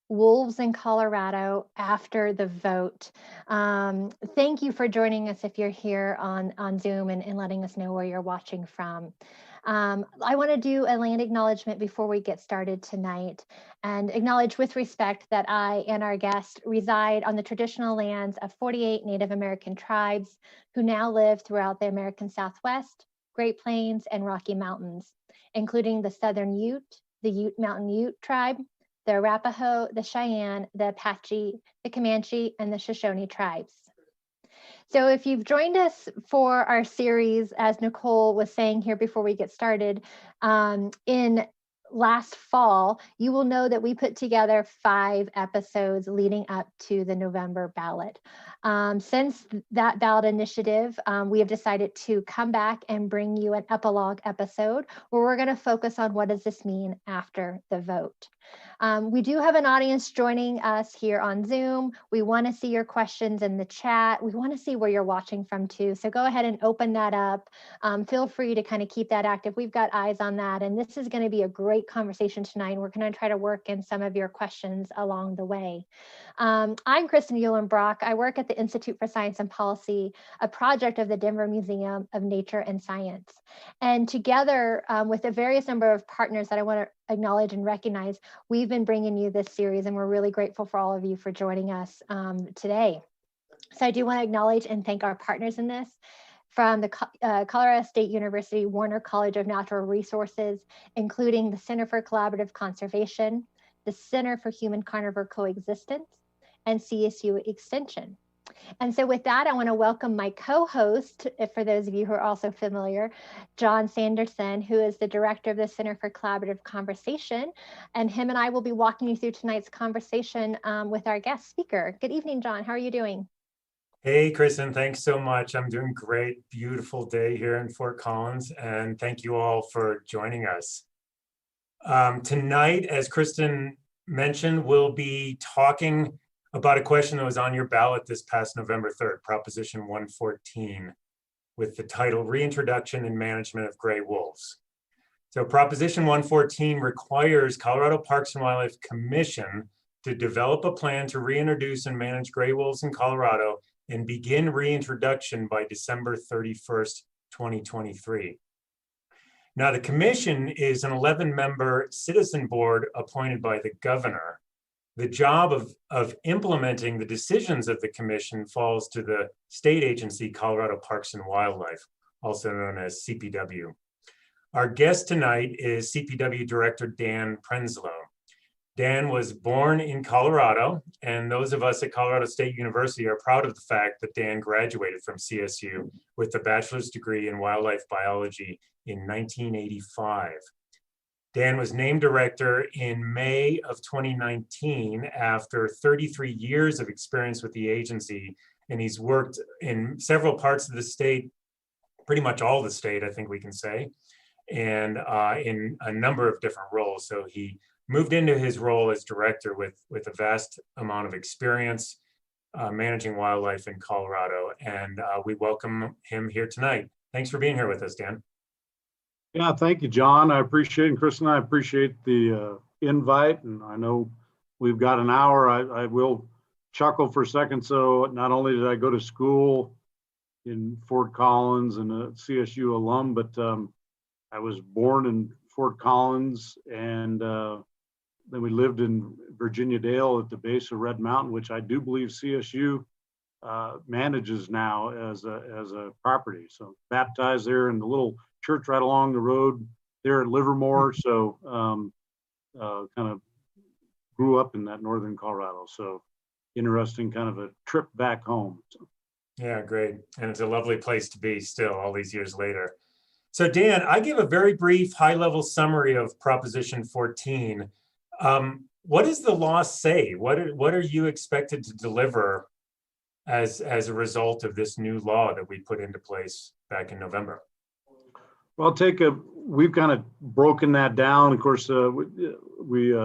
wolves in Colorado after the vote. Thank you for joining us if you're here on Zoom and letting us know where you're watching from. I want to do a land acknowledgement before we get started tonight and acknowledge with respect that I and our guest reside on the traditional lands of 48 Native American tribes who now live throughout the American Southwest, Great Plains, and Rocky Mountains, including the Southern Ute, the Ute Mountain Ute tribe, the Arapaho, the Cheyenne, the Apache, the Comanche, and the Shoshone tribes. So if you've joined us for our series, as Nicole was saying here before we get started, in last fall, you will know that we put together 5 episodes leading up to the November ballot. Since that ballot initiative, we have decided to come back and bring you an epilogue episode where we're going to focus on what does this mean after the vote. We do have an audience joining us here on Zoom. We want to see your questions in the chat. We want to see where you're watching from too. So go ahead and open that up. Feel free to kind of keep that active. We've got eyes on that. And this is going to be a great conversation tonight. We're going to try to work in some of your questions along the way. I'm Kristen Eulenbrock. I work at the Institute for Science and Policy, a project of the Denver Museum of Nature and Science. And together with a various number of partners that I want to acknowledge and recognize, we've been bringing you this series, and we're really grateful for all of you for joining us today. So I do want to acknowledge and thank our partners in this, from the Colorado State University Warner College of Natural Resources, including the Center for Collaborative Conservation, the Center for Human Carnivore Coexistence, and CSU Extension. And so with that, I want to welcome my co-host, for those of you who are also familiar, John Sanderson, who is the director of the Center for Collaborative Conversation. And him and I will be walking you through tonight's conversation with our guest speaker. Good evening, John. How are you doing? Hey, Kristen, thanks so much. I'm doing great. Beautiful day here in Fort Collins, and thank you all for joining us. Tonight, as Kristen mentioned, we'll be talking about a question that was on your ballot this past November 3rd, Proposition 114, with the title Reintroduction and Management of Gray Wolves. So Proposition 114 requires Colorado Parks and Wildlife Commission to develop a plan to reintroduce and manage gray wolves in Colorado and begin reintroduction by December 31st, 2023. Now, the commission is an 11-member citizen board appointed by the governor. The job of implementing the decisions of the commission falls to the state agency, Colorado Parks and Wildlife, also known as CPW. Our guest tonight is CPW Director Dan Prenslow. Dan was born in Colorado, and those of us at Colorado State University are proud of the fact that Dan graduated from CSU with a bachelor's degree in wildlife biology in 1985. Dan was named director in May of 2019 after 33 years of experience with the agency, and he's worked in several parts of the state, pretty much all the state, I think we can say, and in a number of different roles. So he moved into his role as director with a vast amount of experience managing wildlife in Colorado, and we welcome him here tonight. Thanks for being here with us, Dan. Yeah, thank you, John. I appreciate it. And Chris and I appreciate the invite. And I know we've got an hour. I will chuckle for a second. So not only did I go to school in Fort Collins and a CSU alum, but I was born in Fort Collins, and then we lived in Virginia Dale at the base of Red Mountain, which I do believe CSU manages now as a property. So baptized there in the little church right along the road there at Livermore. So kind of grew up in that northern Colorado. So interesting kind of a trip back home. So. Yeah, great. And it's a lovely place to be still all these years later. So Dan, I gave a very brief high-level summary of Proposition 14. What does the law say? What are you expected to deliver as a result of this new law that we put into place back in November? Well, we've kind of broken that down. Of course, we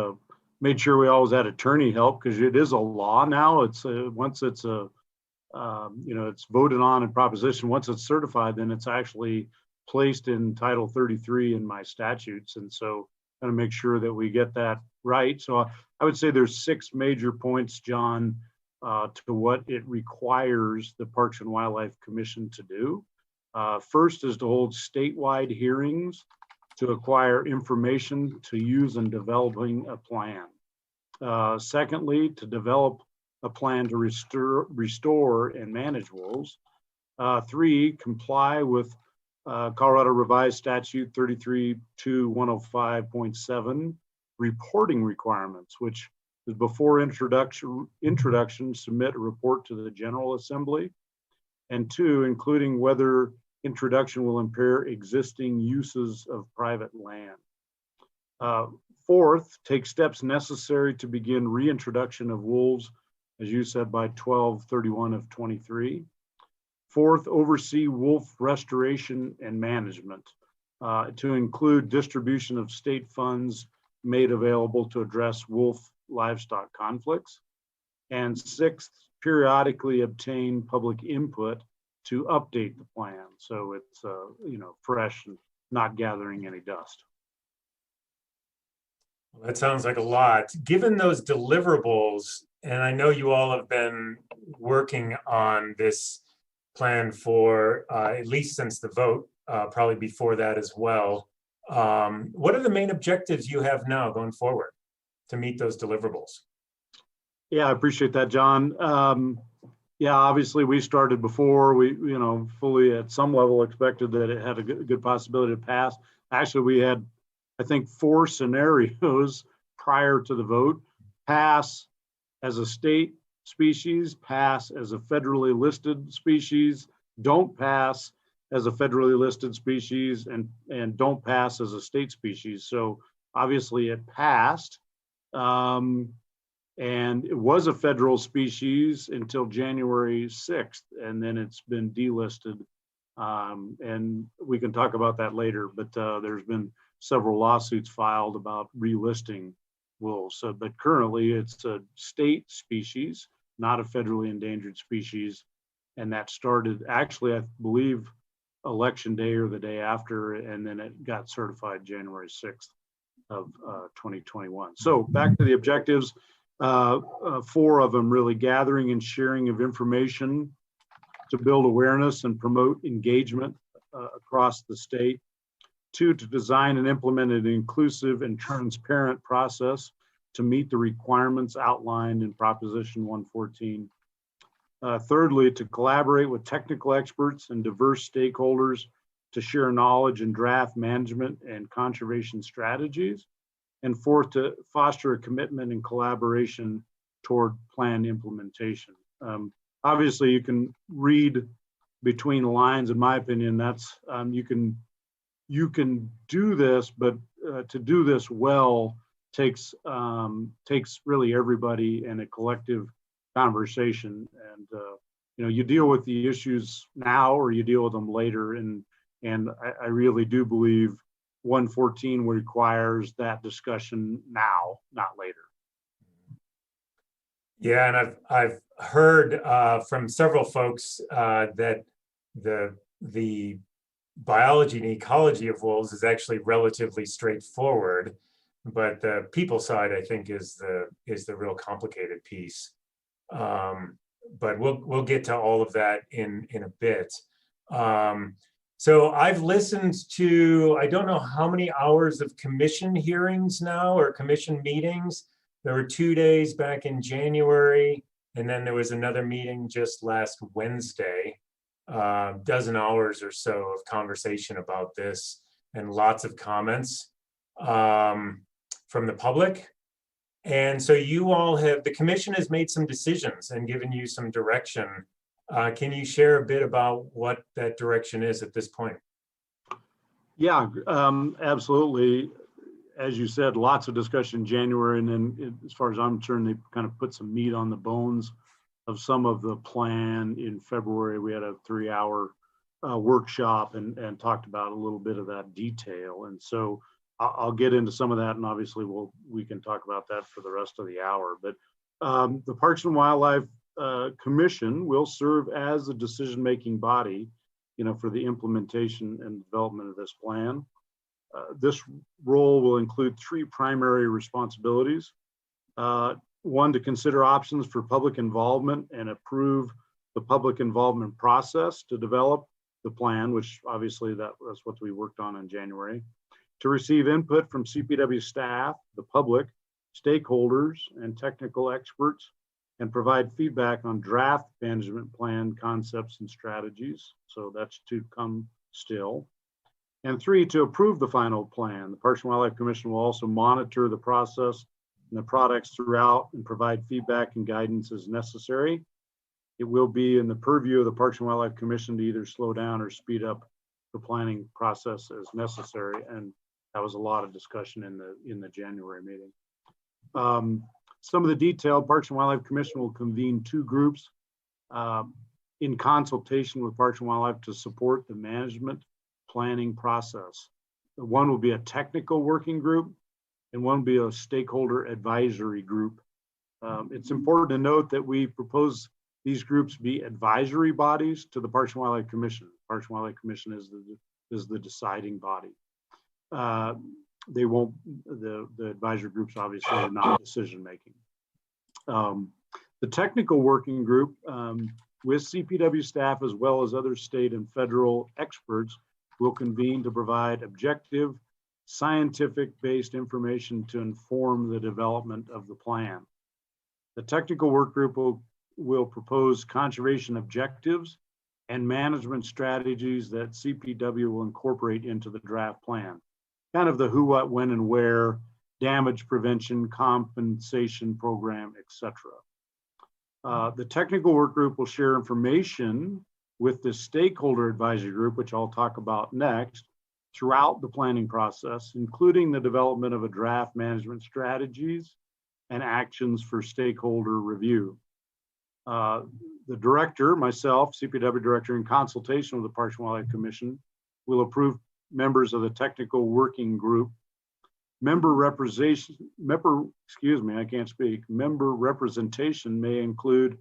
made sure we always had attorney help because it is a law now. It's once it's it's voted on in proposition. Once it's certified, then it's actually placed in Title 33 in my statutes. And so kind of make sure that we get that right. So I would say there's 6 major points, John, to what it requires the Parks and Wildlife Commission to do. First is to hold statewide hearings to acquire information to use in developing a plan. Secondly, to develop a plan to restore and manage wolves. 3, comply with Colorado Revised Statute 33-105.7 reporting requirements, which is before introduction, submit a report to the General Assembly. And 2, including whether introduction will impair existing uses of private land. 4th, take steps necessary to begin reintroduction of wolves, as you said, by 12/31 of 23. 4th, oversee wolf restoration and management, to include distribution of state funds made available to address wolf livestock conflicts. And 6th, periodically obtain public input to update the plan, so it's fresh and not gathering any dust. Well, that sounds like a lot. Given those deliverables, and I know you all have been working on this plan for at least since the vote, probably before that as well. What are the main objectives you have now going forward to meet those deliverables? Yeah, I appreciate that, John. Yeah, obviously we started before. We, fully at some level expected that it had a good possibility to pass. Actually, we had, I think, 4 scenarios prior to the vote: pass as a state species, pass as a federally listed species, don't pass as a federally listed species, and don't pass as a state species. So obviously it passed. And it was a federal species until January 6th, and then it's been delisted. And we can talk about that later, but there's been several lawsuits filed about relisting wolves. So, but currently it's a state species, not a federally endangered species. And that started actually, I believe, election day or the day after, and then it got certified January 6th of 2021. So back to the objectives. 4 of them really: gathering and sharing of information to build awareness and promote engagement across the state. 2, to design and implement an inclusive and transparent process to meet the requirements outlined in Proposition 114. Thirdly, to collaborate with technical experts and diverse stakeholders to share knowledge and draft management and conservation strategies. And 4th, to foster a commitment and collaboration toward plan implementation. Obviously, you can read between the lines. In my opinion, that's you can do this, but to do this well takes really everybody in a collective conversation. And you deal with the issues now, or you deal with them later. And I really do believe 114 requires that discussion now, not later. Yeah, and I've heard from several folks that the biology and ecology of wolves is actually relatively straightforward, but the people side, I think, is the real complicated piece. But we'll get to all of that in a bit. So I've listened to, I don't know how many hours of commission hearings now, or commission meetings. There were 2 days back in January, and then there was another meeting just last Wednesday. Dozen hours or so of conversation about this, and lots of comments from the public. And so you all have, the commission has made some decisions and given you some direction. Can you share a bit about what that direction is at this point? Yeah, absolutely. As you said, lots of discussion in January, and then as far as I'm concerned, they kind of put some meat on the bones of some of the plan in February. We had a 3-hour workshop and talked about a little bit of that detail. And so I'll get into some of that, and obviously we can talk about that for the rest of the hour. But the Parks and Wildlife Commission will serve as a decision-making body, for the implementation and development of this plan. This role will include 3 primary responsibilities. One, to consider options for public involvement and approve the public involvement process to develop the plan, which obviously that's what we worked on in January. To receive input from CPW staff, the public, stakeholders, and technical experts, and provide feedback on draft management plan concepts and strategies. So that's to come still. And 3, to approve the final plan. The Parks and Wildlife Commission will also monitor the process and the products throughout and provide feedback and guidance as necessary. It will be in the purview of the Parks and Wildlife Commission to either slow down or speed up the planning process as necessary. And that was a lot of discussion in the January meeting. Some of the detail, Parks and Wildlife Commission will convene 2 groups in consultation with Parks and Wildlife to support the management planning process. One will be a technical working group and one will be a stakeholder advisory group. It's important to note that we propose these groups be advisory bodies to the Parks and Wildlife Commission. Parks and Wildlife Commission is the deciding body. They won't, the advisory groups obviously are not decision making. The technical working group with CPW staff as well as other state and federal experts will convene to provide objective, scientific-based information to inform the development of the plan. The technical work group will propose conservation objectives and management strategies that CPW will incorporate into the draft plan. Kind of the who, what, when, and where, damage prevention, compensation program, etc. The technical work group will share information with the stakeholder advisory group, which I'll talk about next, throughout the planning process, including the development of a draft management strategies and actions for stakeholder review. The director, myself, CPW director, in consultation with the Parks and Wildlife Commission, will approve members of the technical working group. Member representation may include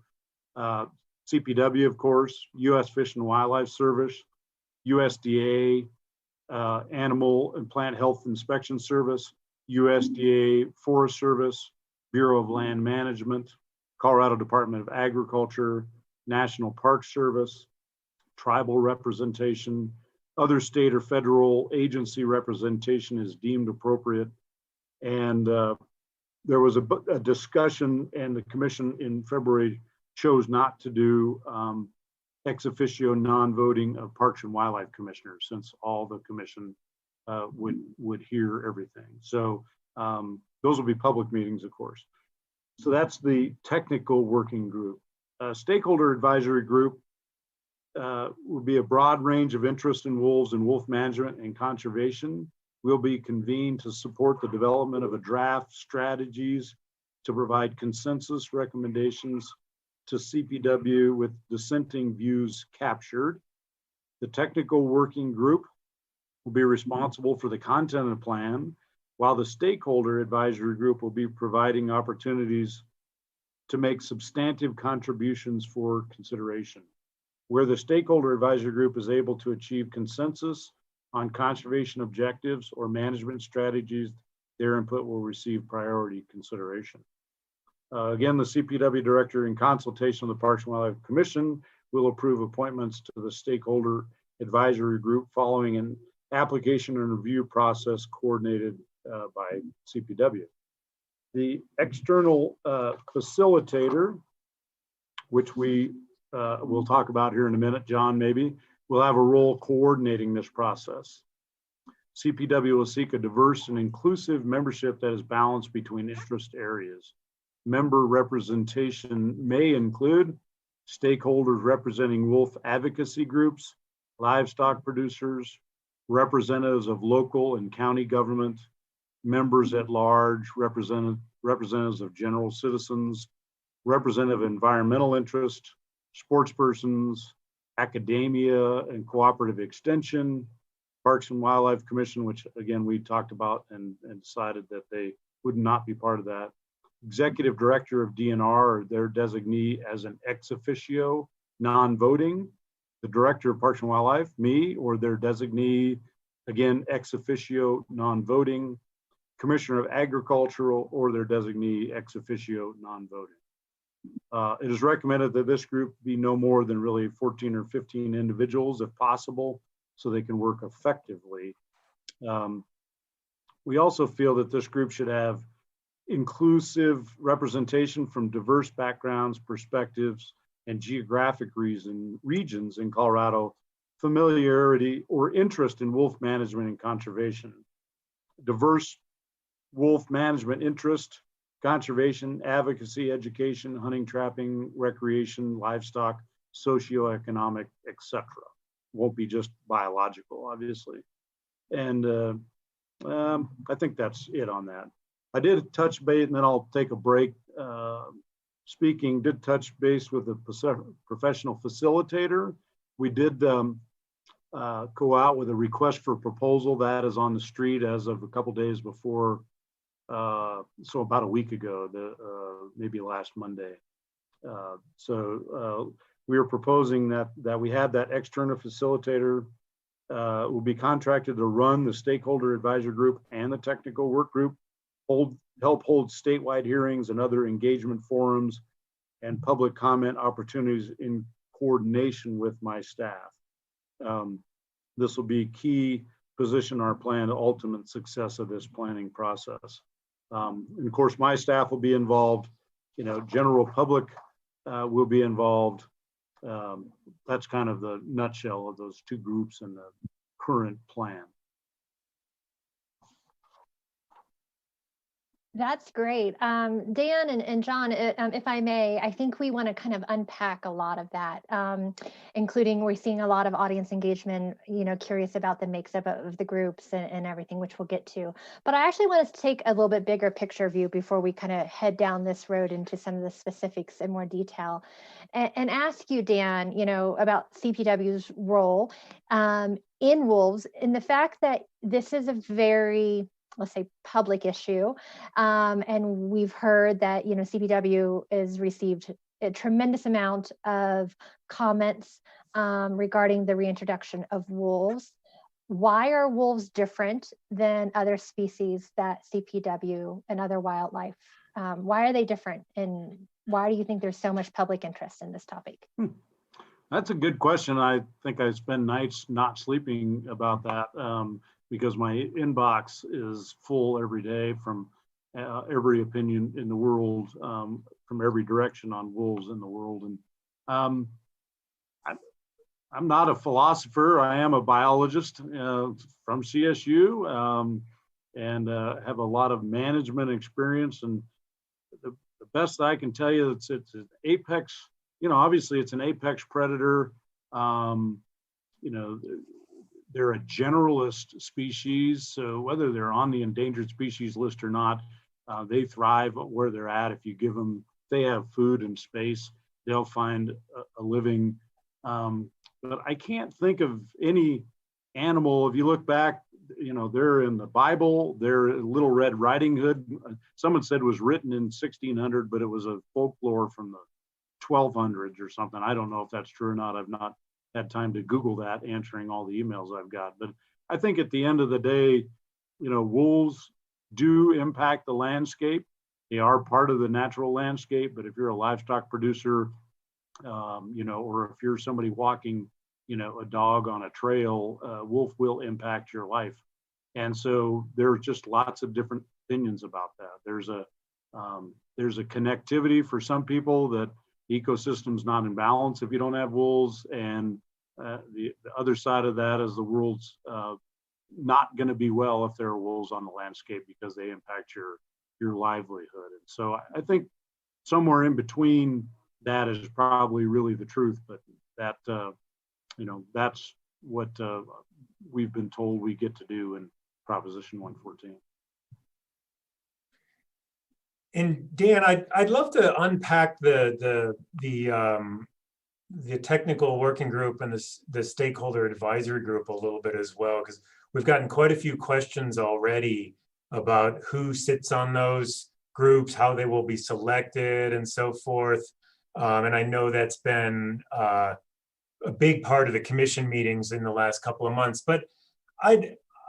CPW, of course, U.S. Fish and Wildlife Service, USDA, Animal and Plant Health Inspection Service, USDA Forest Service, Bureau of Land Management, Colorado Department of Agriculture, National Park Service, tribal representation, other state or federal agency representation is deemed appropriate. And there was a discussion, and the commission in February chose not to do ex officio non-voting of Parks and Wildlife commissioners, since all the commission would hear everything. So those will be public meetings, of course. So that's the technical working group. Stakeholder advisory group will be a broad range of interest in wolves and wolf management and conservation. Will be convened to support the development of a draft strategies to provide consensus recommendations to CPW with dissenting views captured. The technical working group will be responsible for the content of the plan, while the stakeholder advisory group will be providing opportunities to make substantive contributions for consideration. Where the stakeholder advisory group is able to achieve consensus on conservation objectives or management strategies, their input will receive priority consideration. Again, the CPW director, in consultation with the Parks and Wildlife Commission, will approve appointments to the stakeholder advisory group following an application and review process coordinated by CPW. The external facilitator, which we we'll talk about here in a minute, John maybe, will have a role coordinating this process. CPW will seek a diverse and inclusive membership that is balanced between interest areas. Member representation may include stakeholders representing wolf advocacy groups, livestock producers, representatives of local and county government, members at large, representatives of general citizens, representative environmental interest, sports persons, academia and cooperative extension, Parks and Wildlife Commission, which again we talked about and decided that they would not be part of that. Executive director of DNR or their designee as an ex officio, non-voting. The director of Parks and Wildlife, me, or their designee again, ex officio non-voting, Commissioner of Agricultural or their designee ex officio non-voting. It is recommended that this group be no more than really 14 or 15 individuals if possible, so they can work effectively. We also feel that this group should have inclusive representation from diverse backgrounds, perspectives, and geographic regions in Colorado, familiarity or interest in wolf management and conservation. Diverse wolf management interest, conservation, advocacy, education, hunting, trapping, recreation, livestock, socioeconomic, etc. Won't be just biological, obviously. And I think that's it on that. I did touch base, and then I'll take a break. Did touch base with a professional facilitator. We did go out with a request for proposal that is on the street as of a couple days before, so about a week ago, maybe last Monday. We are proposing that we have that external facilitator will be contracted to run the stakeholder advisory group and the technical work group, help hold statewide hearings and other engagement forums and public comment opportunities in coordination with my staff. This will be key position our plan to ultimate success of this planning process. And of course, my staff will be involved, general public will be involved. That's kind of the nutshell of those two groups and the current plan. That's great. Dan and John, if I may, I think we want to kind of unpack a lot of that, including we're seeing a lot of audience engagement, curious about the makeup of the groups and everything, which we'll get to. But I actually want us to take a little bit bigger picture view before we kind of head down this road into some of the specifics in more detail and ask you, Dan, about CPW's role in wolves, in the fact that this is a very, let's say, public issue. And we've heard that, CPW has received a tremendous amount of comments regarding the reintroduction of wolves. Why are wolves different than other species that CPW and other wildlife? Why are they different? And why do you think there's so much public interest in this topic? That's a good question. I think I spend nights not sleeping about that. Because my inbox is full every day from every opinion in the world, from every direction on wolves in the world. And I'm not a philosopher. I am a biologist from CSU and have a lot of management experience. And the best I can tell you, it's an apex, obviously it's an apex predator. They're a generalist species, so whether they're on the endangered species list or not, they thrive where they're at. If you give them, they have food and space, they'll find a living. But I can't think of any animal. If you look back, they're in the Bible. They're Little Red Riding Hood. Someone said was written in 1600, but it was a folklore from the 1200s or something. I don't know if that's true or not. I've not had time to Google that, answering all the emails I've got. But I think at the end of the day, wolves do impact the landscape. They are part of the natural landscape, but if you're a livestock producer, or if you're somebody walking, a dog on a trail, wolf will impact your life. And so there's just lots of different opinions about that. There's a connectivity for some people that the ecosystem's not in balance if you don't have wolves, and the other side of that is the world's not going to be well if there are wolves on the landscape because they impact your livelihood. And so I think somewhere in between that is probably really the truth, but that that's what we've been told we get to do in Proposition 114. And Dan, I'd love to unpack the technical working group and the stakeholder advisory group a little bit as well, because we've gotten quite a few questions already about who sits on those groups, how they will be selected, and so forth. And I know that's been a big part of the commission meetings in the last couple of months. But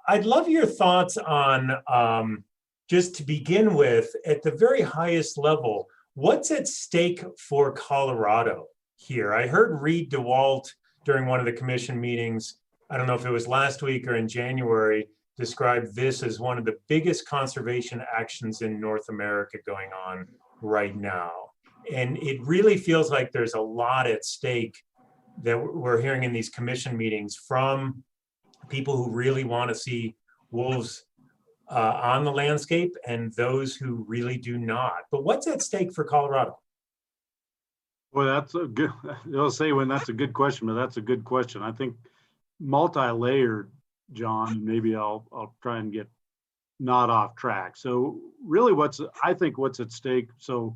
I'd love your thoughts on, just to begin with, at the very highest level, what's at stake for Colorado here? I heard Reed DeWalt during one of the commission meetings, I don't know if it was last week or in January, described this as one of the biggest conservation actions in North America going on right now. And it really feels like there's a lot at stake that we're hearing in these commission meetings from people who really want to see wolves on the landscape and those who really do not. But what's at stake for Colorado? Well, that's a good, they'll say when that's a good question, but that's a good question. I think multi-layered, John, maybe I'll try and get not off track. So really I think what's at stake. So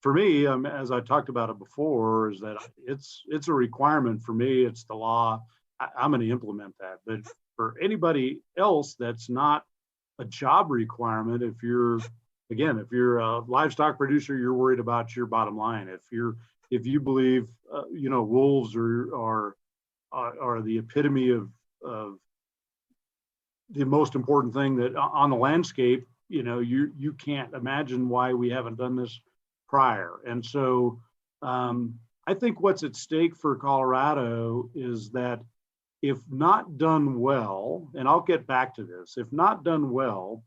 for me, as I talked about it before, is that it's a requirement for me. It's the law. I'm going to implement that. But for anybody else, that's not a job requirement. If you're a livestock producer, you're worried about your bottom line. If you believe, wolves are the epitome of the most important thing that on the landscape, you can't imagine why we haven't done this prior. And so I think what's at stake for Colorado is that if not done well, and I'll get back to this, if not done well,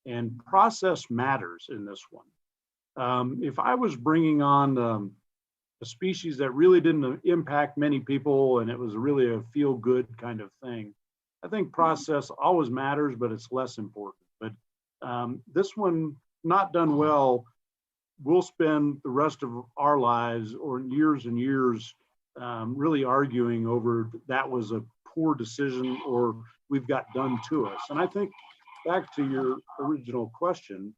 and process matters in this one. If I was bringing on a species that really didn't impact many people and it was really a feel-good kind of thing, I think process always matters, but it's less important. But this one, not done well, we'll spend the rest of our lives or years and years really arguing over that was a poor decision or we've got done to us. And I think back to your original question,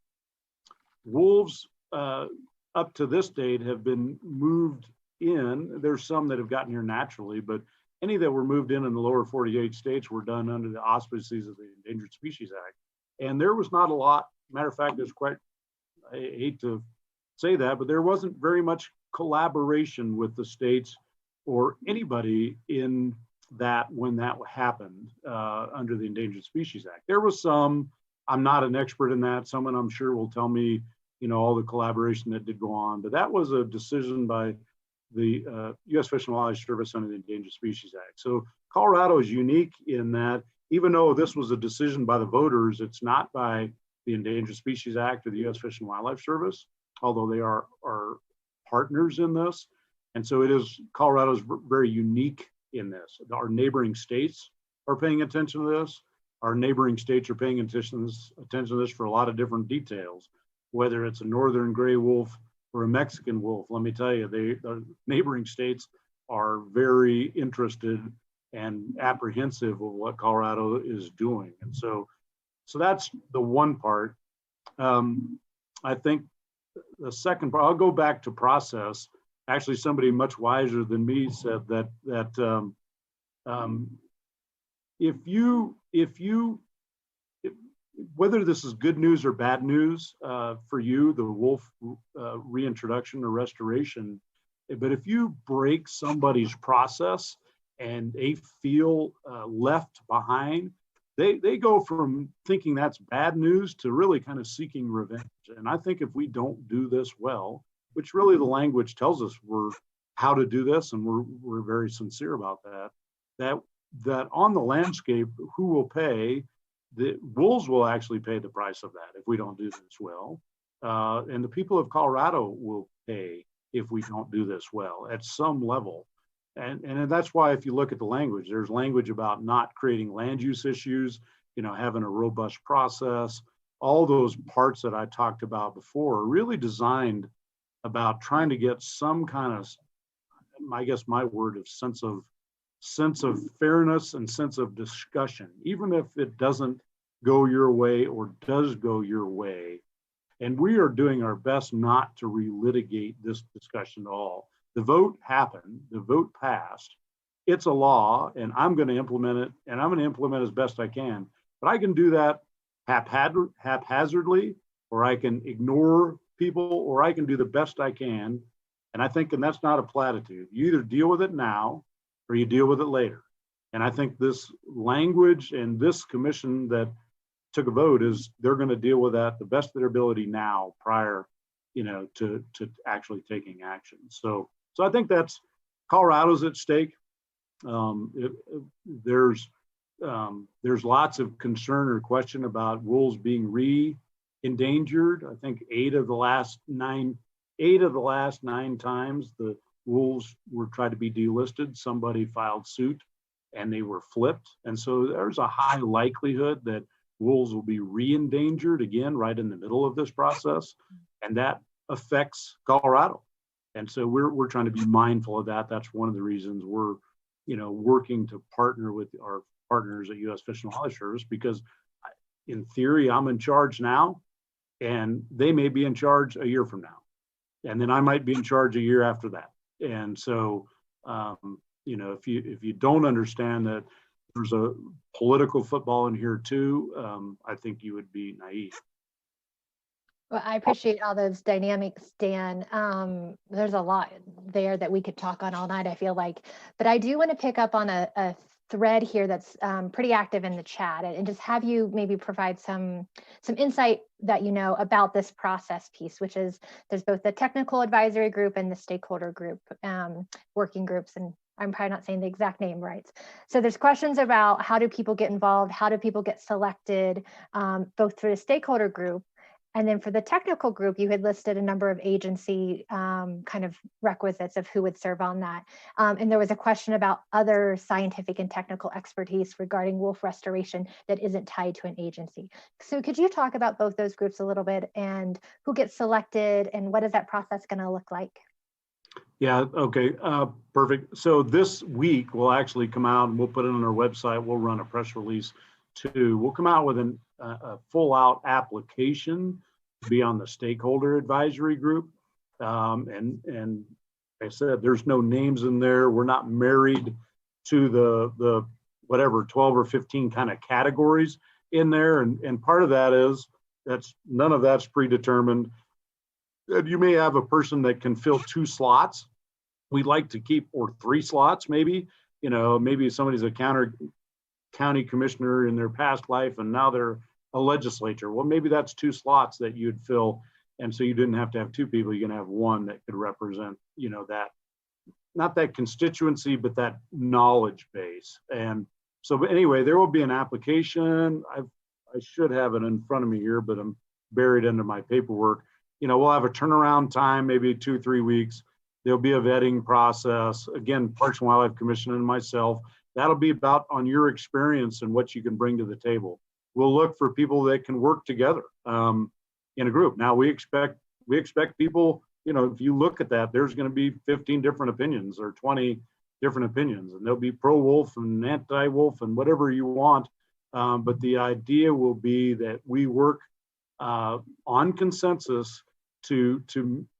wolves up to this date have been moved in. There's some that have gotten here naturally, but any that were moved in the lower 48 states were done under the auspices of the Endangered Species Act. And there was not a lot, matter of fact, there's quite, I hate to say that, but there wasn't very much collaboration with the states or anybody in that when that happened under the Endangered Species Act. There was some, I'm not an expert in that, someone I'm sure will tell me, all the collaboration that did go on, but that was a decision by the U.S. Fish and Wildlife Service under the Endangered Species Act. So Colorado is unique in that even though this was a decision by the voters, it's not by the Endangered Species Act or the U.S. Fish and Wildlife Service, although they are partners in this. And so Colorado's very unique in this. Our neighboring states are paying attention to this. Our neighboring states are paying attention to this for a lot of different details, whether it's a northern gray wolf or a Mexican wolf. Let me tell you, the neighboring states are very interested and apprehensive of what Colorado is doing. And so that's the one part. I think the second part, I'll go back to process. Actually, somebody much wiser than me said that whether this is good news or bad news for you, the wolf reintroduction or restoration, but if you break somebody's process and they feel left behind, they go from thinking that's bad news to really kind of seeking revenge. And I think if we don't do this well, which really the language tells us how to do this, and we're very sincere about that on the landscape, who will pay? The wolves will actually pay the price of that if we don't do this well. And the people of Colorado will pay if we don't do this well at some level. And that's why if you look at the language, there's language about not creating land use issues, having a robust process. All those parts that I talked about before are really designed about trying to get some kind of, I guess my word of sense of fairness and sense of discussion, even if it doesn't go your way or does go your way. And we are doing our best not to relitigate this discussion at all. The vote happened, the vote passed, it's a law, and I'm going to implement it, and I'm going to implement as best I can. But I can do that haphazardly, or I can ignore people, or I can do the best I can. And I think, and that's not a platitude, you either deal with it now or you deal with it later. And I think this language and this commission that took a vote is they're going to deal with that the best of their ability now prior, to actually taking action. So I think that's Colorado's at stake. There's lots of concern or question about wolves being re-endangered. I think 8 of the last 9 times the wolves were tried to be delisted, somebody filed suit and they were flipped. And so there's a high likelihood that wolves will be re-endangered again right in the middle of this process, and that affects Colorado. And so we're trying to be mindful of that. That's one of the reasons we're working to partner with our partners at U.S. Fish and Wildlife Service, because in theory I'm in charge now and they may be in charge a year from now, and then I might be in charge a year after that. And so if you don't understand that there's a political football in here too, I think you would be naive. Well, I appreciate all those dynamics, Dan. There's a lot there that we could talk on all night, I feel like. But I do want to pick up on a thread here that's pretty active in the chat, and just have you maybe provide some insight that about this process piece, which is there's both the technical advisory group and the stakeholder group, working groups, and I'm probably not saying the exact name right. So there's questions about how do people get involved, how do people get selected, both through the stakeholder group. And then for the technical group, you had listed a number of agency kind of requisites of who would serve on that. And there was a question about other scientific and technical expertise regarding wolf restoration that isn't tied to an agency. So could you talk about both those groups a little bit, and who gets selected, and what is that process going to look like? Yeah, okay, perfect. So this week we'll actually come out and we'll put it on our website. We'll run a press release too. We'll come out with a full out application to be on the stakeholder advisory group. And like I said, there's no names in there. We're not married to the whatever 12 or 15 kind of categories in there. And part of that is none of that's predetermined. And you may have a person that can fill 2 slots. We'd like to keep, or 3 slots maybe. Maybe somebody's a county commissioner in their past life and now they're a legislator. Well, maybe that's 2 slots that you'd fill, and so you didn't have to have 2 people. You can have 1 that could represent that, not that constituency, but that knowledge base. And so, but anyway, there will be an application. I should have it in front of me here, but I'm buried under my paperwork. We'll have a turnaround time, maybe 2-3 weeks. There'll be a vetting process. Again, Parks and Wildlife Commission and myself. That'll be about on your experience and what you can bring to the table. We'll look for people that can work together in a group. Now we expect people, if you look at that, there's going to be 15 different opinions or 20 different opinions, and there'll be pro-wolf and anti-wolf and whatever you want. But the idea will be that we work on consensus to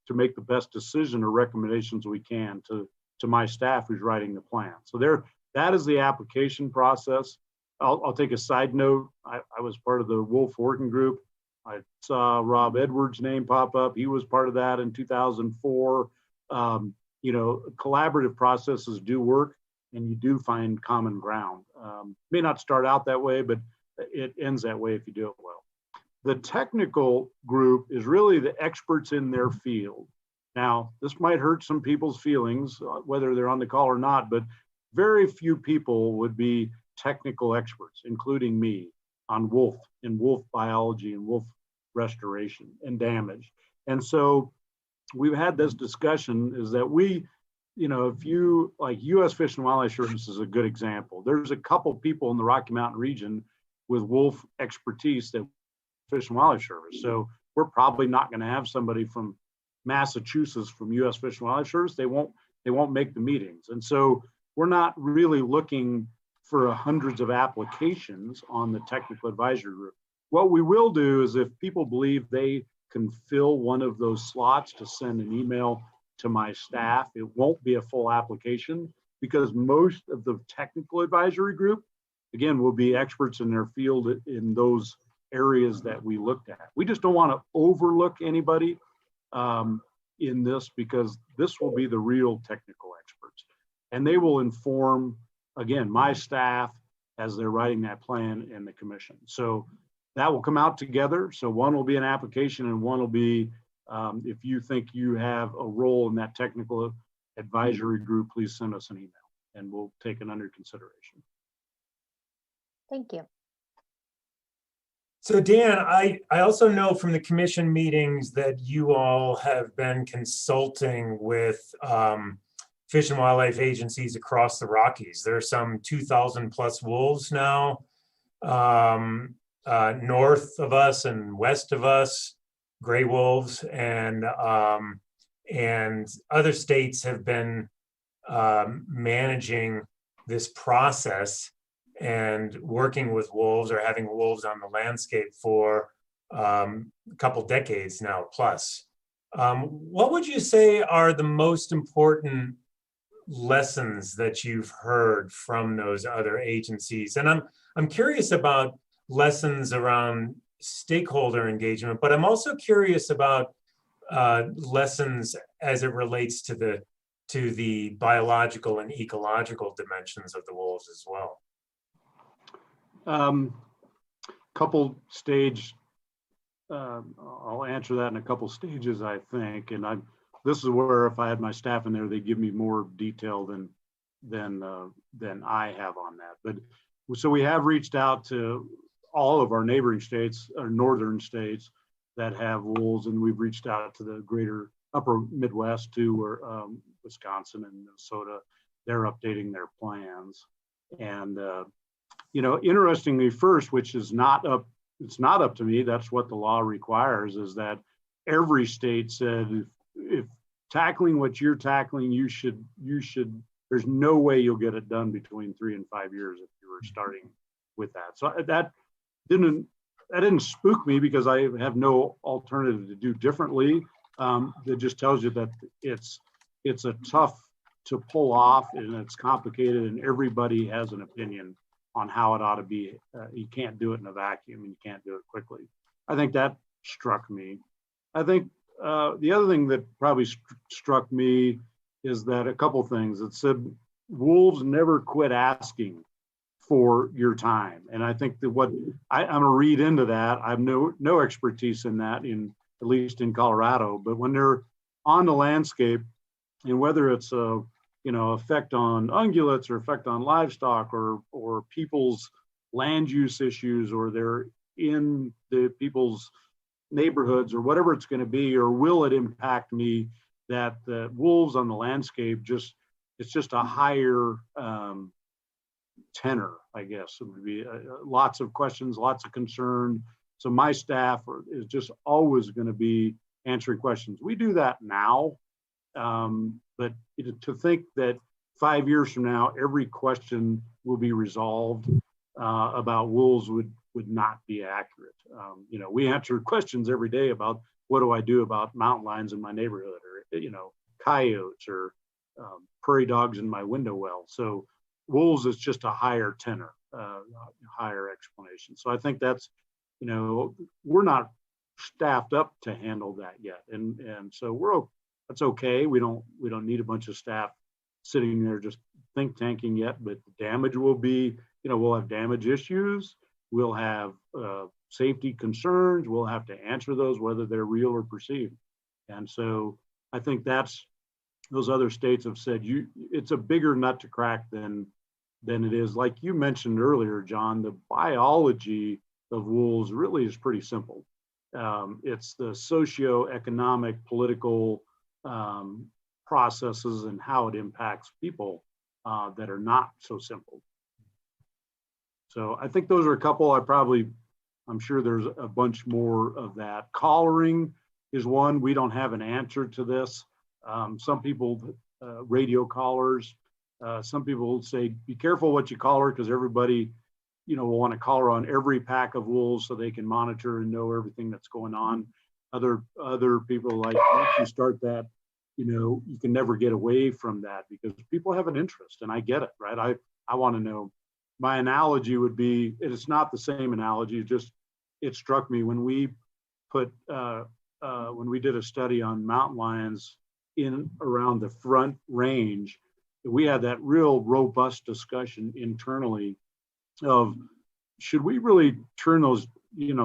make the best decision or recommendations we can to my staff who's writing the plan. So that is the application process. I'll take a side note. I was part of the wolf working group. I saw Rob Edwards' name pop up. He was part of that in 2004. Collaborative processes do work, and you do find common ground. May not start out that way, but it ends that way if you do it well. The technical group is really the experts in their field. Now, this might hurt some people's feelings, whether they're on the call or not, but very few people would be technical experts, including me, on wolf and wolf biology and wolf restoration and damage. And so we've had this discussion is that if you, like U.S. Fish and Wildlife Service is a good example. There's a couple people in the Rocky Mountain region with wolf expertise that Fish and Wildlife Service. So we're probably not going to have somebody from Massachusetts from U.S. Fish and Wildlife Service. They won't make the meetings. And so we're not really looking for hundreds of applications on the technical advisory group. What we will do is if people believe they can fill one of those slots to send an email to my staff, it won't be a full application because most of the technical advisory group, again, will be experts in their field in those areas that we looked at. We just don't want to overlook anybody in this because this will be the real technical experts, and they will inform again, my staff as they're writing that plan and the commission. So that will come out together. So one will be an application and one will be, if you think you have a role in that technical advisory group, please send us an email and we'll take it under consideration. Thank you. So Dan, I also know from the commission meetings that you all have been consulting with fish and wildlife agencies across the Rockies. There are some 2,000 plus wolves now north of us and west of us, gray wolves, and other states have been managing this process and working with wolves or having wolves on the landscape for a couple decades now plus. What would you say are the most important lessons that you've heard from those other agencies? And I'm curious about lessons around stakeholder engagement, but I'm also curious about lessons as it relates to the biological and ecological dimensions of the wolves as well. Couple stage, I'll answer that in a couple stages, I think. And this is where if I had my staff in there, they give me more detail than I have on that. But so we have reached out to all of our neighboring states, or northern states that have wolves, and we've reached out to the greater upper Midwest too, where Wisconsin and Minnesota, they're updating their plans. And interestingly, first, which is not up, it's not up to me, that's what the law requires, is that every state said if tackling what you're tackling, you should, there's no way you'll get it done between 3 and 5 years if you were starting with that. So that didn't spook me because I have no alternative to do differently. That just tells you that it's a tough to pull off and it's complicated and everybody has an opinion on how it ought to be. You can't do it in a vacuum and you can't do it quickly. I think that struck me. I think the other thing that probably struck me is that a couple things. It said wolves never quit asking for your time. And I think that what I'm gonna read into that, I have no expertise in that, at least in Colorado, but when they're on the landscape, and whether it's a effect on ungulates or effect on livestock or people's land use issues, or they're in the people's neighborhoods or whatever it's going to be, or will it impact me, that the wolves on the landscape it's just a higher tenor, I guess. It would be lots of questions, lots of concern. So my staff is just always going to be answering questions. We do that now. But to think that 5 years from now, every question will be resolved about wolves would not be accurate. We answer questions every day about what do I do about mountain lions in my neighborhood, or coyotes, or prairie dogs in my window well. So wolves is just a higher tenor, higher explanation. So I think that's, we're not staffed up to handle that yet, and so that's okay. We don't need a bunch of staff sitting there just think tanking yet, but the damage will be, we'll have damage issues, we'll have safety concerns, we'll have to answer those whether they're real or perceived. And so I think those other states have said it's a bigger nut to crack than it is. Like you mentioned earlier, John, the biology of wolves really is pretty simple. It's the socioeconomic, political processes and how it impacts people that are not so simple. So I think those are a couple. I'm sure there's a bunch more of that. Collaring is one. We don't have an answer to this. Some people, radio collars, some people say, be careful what you collar, because everybody, will want to collar on every pack of wolves so they can monitor and know everything that's going on. Other people like, once you start that, you can never get away from that because people have an interest, and I get it, right? I want to know. My analogy would be, it's not the same analogy, it struck me when we when we did a study on mountain lions in around the Front Range, we had that real robust discussion internally of, should we really turn those,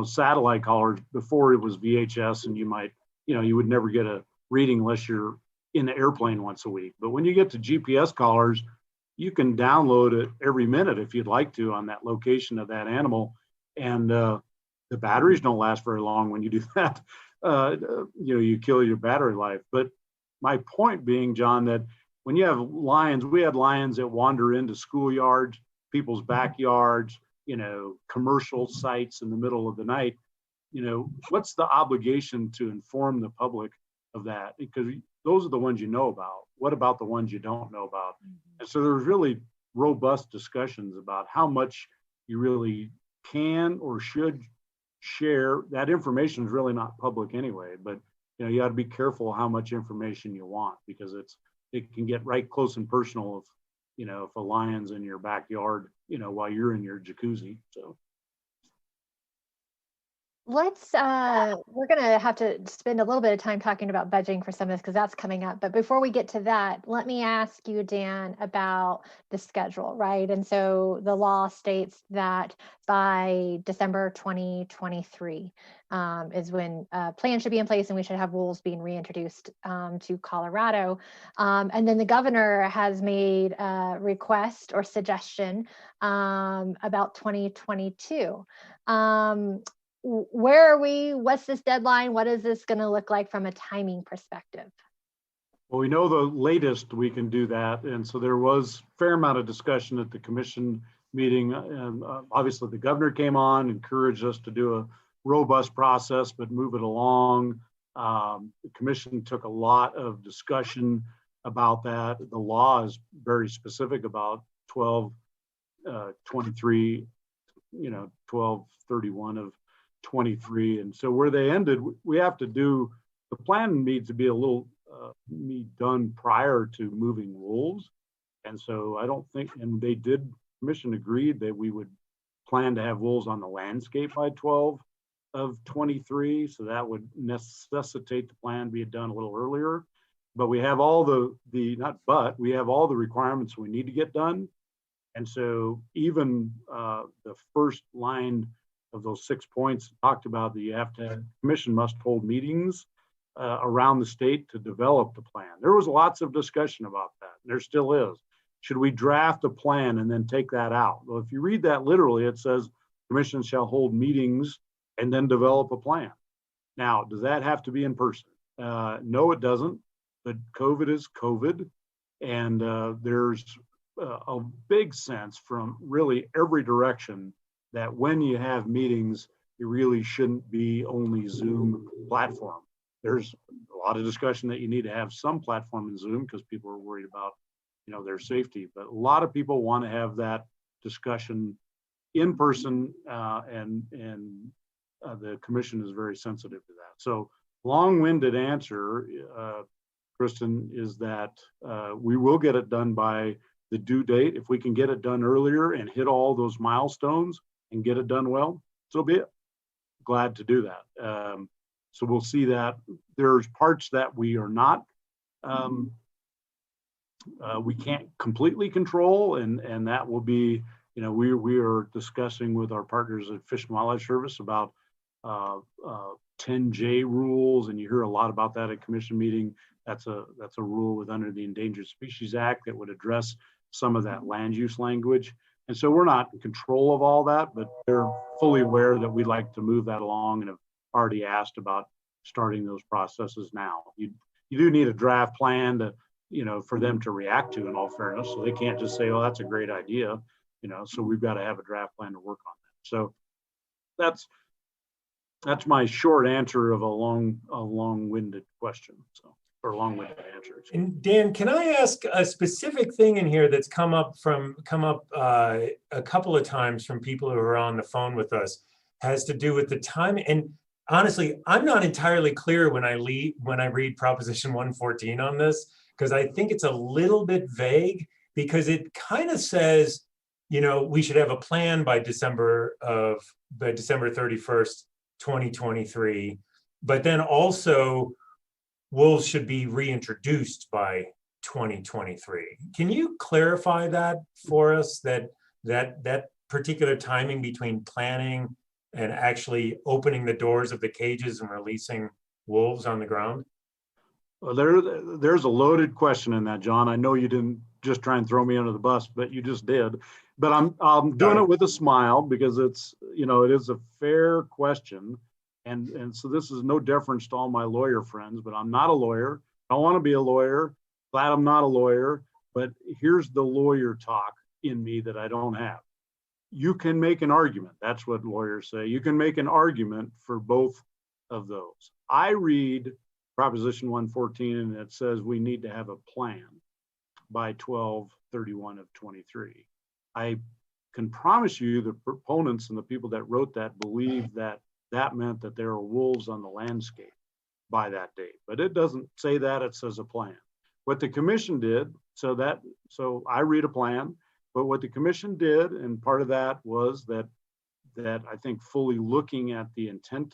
satellite collars? Before it was VHS, and you would never get a reading unless you're in the airplane once a week. But when you get to GPS collars, you can download it every minute if you'd like to on that location of that animal. And the batteries don't last very long when you do that. You kill your battery life. But my point being, John, that when you have lions, we had lions that wander into schoolyards, people's backyards, commercial sites in the middle of the night. What's the obligation to inform the public of that? Because those are the ones you know about. What about the ones you don't know about? And so there's really robust discussions about how much you really can or should share. That information is really not public anyway, but you got to be careful how much information you want, because it can get right close and personal if a lion's in your backyard, while you're in your jacuzzi. So we're going to have to spend a little bit of time talking about budgeting for some of this, because that's coming up. But before we get to that, let me ask you, Dan, about the schedule, right? And so the law states that by December 2023 is when plans should be in place, and we should have rules being reintroduced to Colorado. And then the governor has made a request or suggestion about 2022. Where are we? What's this deadline? What is this going to look like from a timing perspective? Well, we know the latest we can do that. And so there was a fair amount of discussion at the commission meeting. And obviously the governor came on, encouraged us to do a robust process, but move it along. The commission took a lot of discussion about that. The law is very specific about 12/23, 12/31 of 23. And so where they ended, we have to do, the plan needs to be a little done prior to moving rules. And so I don't think, and commission agreed that we would plan to have rules on the landscape by 12/23. So that would necessitate the plan be done a little earlier. But we have all we have all the requirements we need to get done. And so even the first line of those 6 points talked about that you have to, commission must hold meetings around the state to develop the plan. There was lots of discussion about that. And there still is. Should we draft a plan and then take that out? Well, if you read that literally, it says commission shall hold meetings and then develop a plan. Now, does that have to be in person? No, it doesn't. But COVID is COVID. And there's a big sense from really every direction that when you have meetings, it really shouldn't be only Zoom platform. There's a lot of discussion that you need to have some platform in Zoom because people are worried about, their safety. But a lot of people want to have that discussion in person, and the commission is very sensitive to that. So long-winded answer, Kristen, is that we will get it done by the due date. If we can get it done earlier and hit all those milestones and get it done well, so be it. Glad to do that. So we'll see that. There's parts that we are not, we can't completely control, and that will be, we are discussing with our partners at Fish and Wildlife Service about 10J rules, and you hear a lot about that at commission meeting. That's a rule with under the Endangered Species Act that would address some of that land use language. And so we're not in control of all that, but they're fully aware that we'd like to move that along and have already asked about starting those processes now. You do need a draft plan to, for them to react to, in all fairness. So they can't just say, oh, that's a great idea, so we've got to have a draft plan to work on that. So that's my short answer of a long-winded question. So, or long-winded answer. And Dan, can I ask a specific thing in here that's come up a couple of times from people who are on the phone with us, has to do with the time. And honestly, I'm not entirely clear when I read Proposition 114 on this, because I think it's a little bit vague, because it kind of says, we should have a plan by December 31st, 2023, but then also wolves should be reintroduced by 2023. Can you clarify that for us, that particular timing between planning and actually opening the doors of the cages and releasing wolves on the ground? Well, there's a loaded question in that, John. I know you didn't just try and throw me under the bus, but you just did. But I'm doing it with a smile because it's, it is a fair question. And so this is no deference to all my lawyer friends, but I'm not a lawyer. I don't want to be a lawyer. Glad I'm not a lawyer. But here's the lawyer talk in me that I don't have. You can make an argument. That's what lawyers say. You can make an argument for both of those. I read Proposition 114, and it says we need to have a plan by 12/31 of 23. I can promise you the proponents and the people that wrote that believe that that meant that there are wolves on the landscape by that date. But it doesn't say that, it says a plan. What the commission did, so I read a plan, but what the commission did, and part of that was that I think fully looking at the intent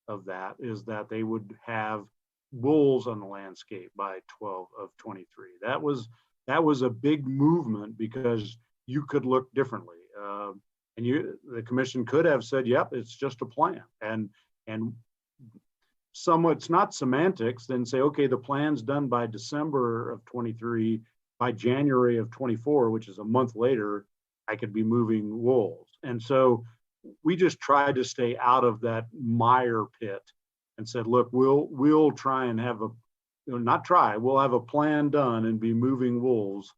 of that is that they would have wolves on the landscape by 12 of 23. That was a big movement because you could look differently. The commission could have said, yep, it's just a plan. And somewhat, it's not semantics, then say, okay, the plan's done by December of 23, by January of 24, which is a month later, I could be moving wolves. And so we just tried to stay out of that mire pit and said, look, we'll try and have we'll have a plan done and be moving wolves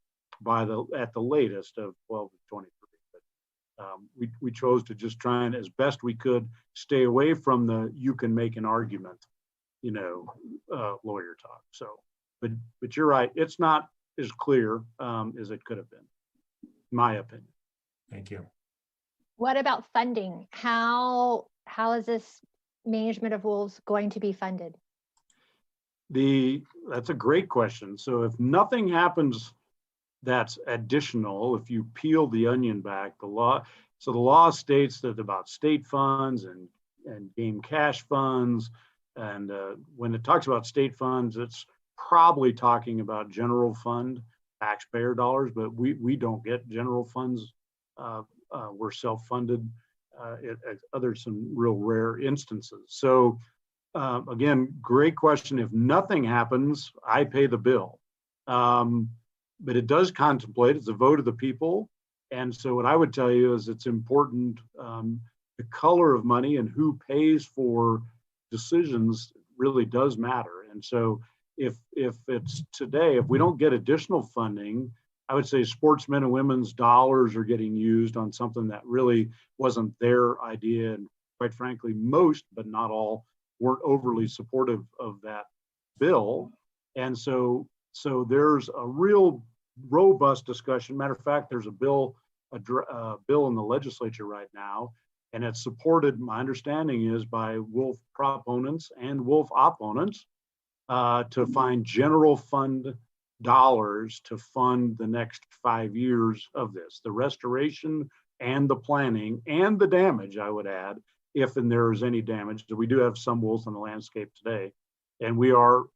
at the latest of 12 to 23. But we chose to just try and, as best we could, stay away from the you can make an argument, lawyer talk. So, but you're right, it's not as clear as it could have been, in my opinion. Thank you. What about funding? How is this management of wolves going to be funded? That's a great question. So if nothing happens that's additional, if you peel the onion back, the law states that about state funds and game cash funds. And when it talks about state funds, it's probably talking about general fund taxpayer dollars, but we don't get general funds. We're self-funded. Some real rare instances. So again, great question. If nothing happens, I pay the bill. But it does contemplate, it's a vote of the people. And so what I would tell you is it's important, the color of money and who pays for decisions really does matter. And so if it's today, if we don't get additional funding, I would say sportsmen and women's dollars are getting used on something that really wasn't their idea. And quite frankly, most, but not all, weren't overly supportive of that bill. And so there's a real robust discussion. Matter of fact, there's a bill in the legislature right now, and it's supported, my understanding is, by wolf proponents and wolf opponents to find general fund dollars to fund the next 5 years of this, the restoration and the planning and the damage, I would add, if and there is any damage. We do have some wolves on the landscape today, and we are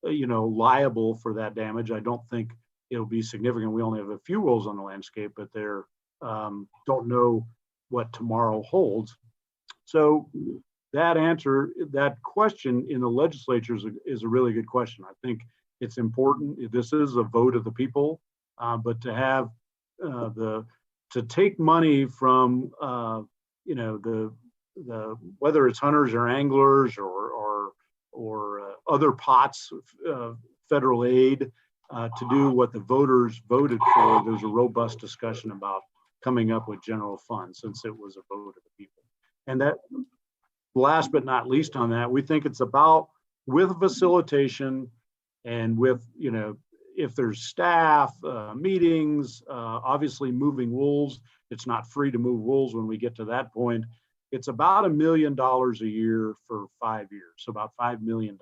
liable for that damage. I don't think it'll be significant. We only have a few wolves on the landscape, but they're don't know what tomorrow holds. So that question in the legislature is a really good question. I think it's important. This is a vote of the people, but to have to take money from the whether it's hunters or anglers or other pots of federal aid to do what the voters voted for. There's a robust discussion about coming up with general funds since it was a vote of the people. And that, last but not least on that, we think it's about, with facilitation and with, if there's staff, meetings, obviously moving wolves, it's not free to move wolves when we get to that point. It's about $1 million a year for 5 years, so about $5 million.